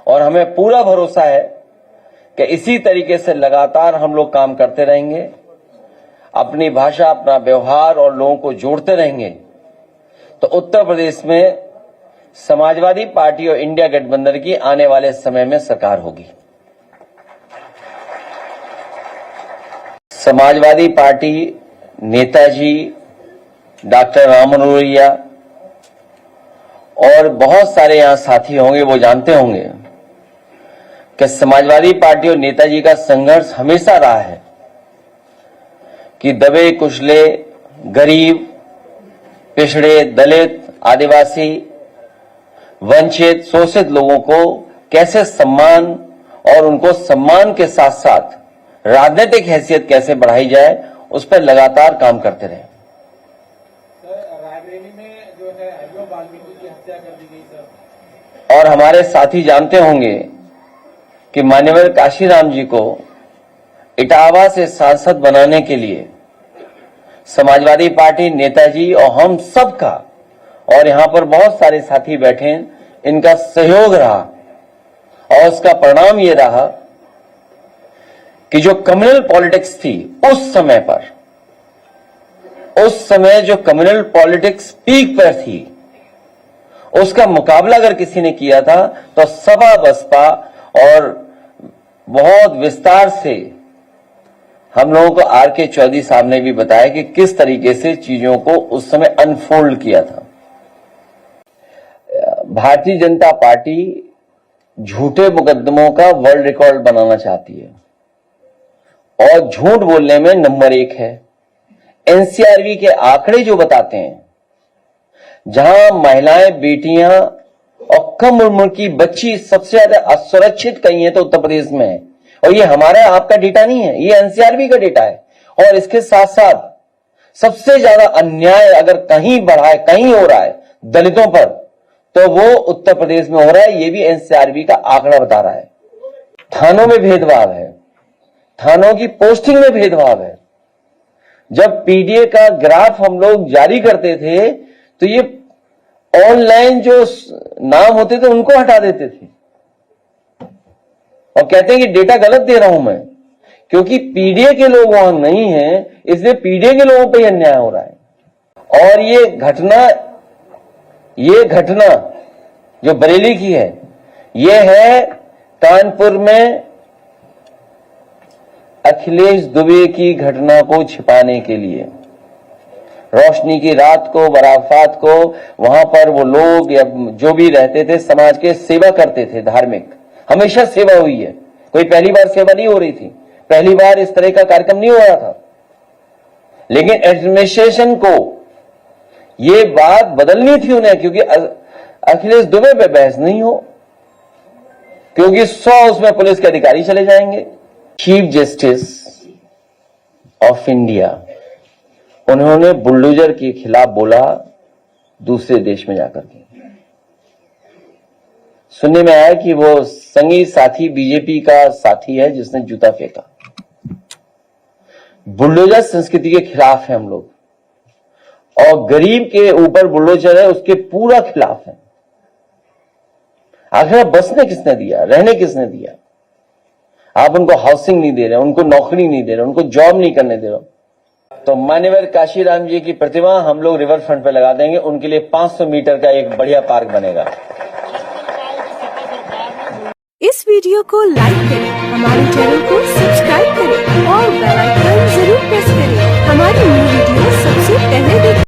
और हमें पूरा भरोसा है कि इसी तरीके से लगातार हम लोग काम करते रहेंगे, अपनी भाषा, अपना व्यवहार और लोगों को जोड़ते रहेंगे, तो उत्तर प्रदेश में समाजवादी पार्टी और इंडिया गठबंधन की आने वाले समय में सरकार होगी। समाजवादी पार्टी नेताजी डॉक्टर राम मनोहर और बहुत सारे यहां साथी होंगे, वो जानते होंगे कि समाजवादी पार्टी और नेताजी का संघर्ष हमेशा रहा है कि दबे कुचले, गरीब, पिछड़े, दलित, आदिवासी, वंचित, शोषित लोगों को कैसे सम्मान और उनको सम्मान के साथ साथ राजनीतिक हैसियत कैसे बढ़ाई जाए, उस पर लगातार काम करते रहे। रायबरेली में जो है हरिओम वाल्मीकि की हत्या कर दी गई सर, और हमारे साथी जानते होंगे कि मान्यवर काशीराम जी को इटावा से सांसद बनाने के लिए समाजवादी पार्टी, नेताजी और हम सब का, और यहां पर बहुत सारे साथी बैठे हैं, इनका सहयोग रहा। और उसका परिणाम ये रहा कि जो कम्युनल पॉलिटिक्स थी उस समय पर, उस समय जो कम्युनल पॉलिटिक्स पीक पर थी, उसका मुकाबला अगर किसी ने किया था तो सपा बसपा, और बहुत विस्तार से हम लोगों को आर.के. चौधरी साहब ने भी बताया कि किस तरीके से चीजों को उस समय अनफोल्ड किया था। भारतीय जनता पार्टी झूठे मुकदमों का वर्ल्ड रिकॉर्ड बनाना चाहती है और झूठ बोलने में नंबर 1 है। एनसीआरबी के आंकड़े जो बताते हैं, जहां महिलाएं, बेटियां और कम उम्र की बच्ची सबसे ज्यादा असुरक्षित कहीं है तो उत्तर प्रदेश में है। और ये हमारा आपका डेटा नहीं है, ये एनसीआरबी का डेटा है। और इसके साथ साथ सबसे ज्यादा अन्याय अगर कहीं बढ़ा है, कहीं हो रहा है दलितों पर, तो वो उत्तर प्रदेश में हो रहा है। ये भी एनसीआरबी का आंकड़ा बता रहा है। थानों में भेदभाव है, थानों की पोस्टिंग में भेदभाव है। जब पीडीए का ग्राफ हम लोग जारी करते थे तो ये ऑनलाइन जो नाम होते थे उनको हटा देते थे और कहते हैं कि डेटा गलत दे रहा हूं मैं, क्योंकि पीडीए के लोग वहां नहीं हैं, इसलिए पीडीए के लोगों पर अन्याय हो रहा है। और ये घटना जो बरेली की है, ये है कानपुर में अखिलेश दुबे की घटना को छिपाने के लिए। रोशनी की रात को, बराफात को, वहां पर वो लोग या जो भी रहते थे समाज के, सेवा करते थे। धार्मिक हमेशा सेवा हुई है, कोई पहली बार सेवा नहीं हो रही थी, पहली बार इस तरह का कार्यक्रम नहीं हो रहा था। लेकिन एडमिनिस्ट्रेशन को ये बात बदलनी थी उन्हें, क्योंकि अखिलेश दुबे पे बहस नहीं हो, क्योंकि 100 उसमें पुलिस के अधिकारी चले जाएंगे। चीफ जस्टिस ऑफ इंडिया, उन्होंने बुलडोजर के खिलाफ बोला दूसरे देश में जाकर के। सुनने में आया कि वो संगी साथी बीजेपी का साथी है जिसने जूता फेंका। बुलडोजर संस्कृति के खिलाफ है हम लोग, और गरीब के ऊपर बुलडोजर है उसके पूरा खिलाफ है। आखिर बसने किसने दिया, रहने किसने दिया? आप उनको हाउसिंग नहीं दे रहे, उनको नौकरी नहीं दे रहे, उनको जॉब नहीं करने दे रहे। तो मान्यवर काशीराम जी की प्रतिमा हम लोग रिवर फ्रंट पे लगा देंगे, उनके लिए 500 मीटर का एक बढ़िया पार्क बनेगा। इस वीडियो को लाइक करें, हमारे चैनल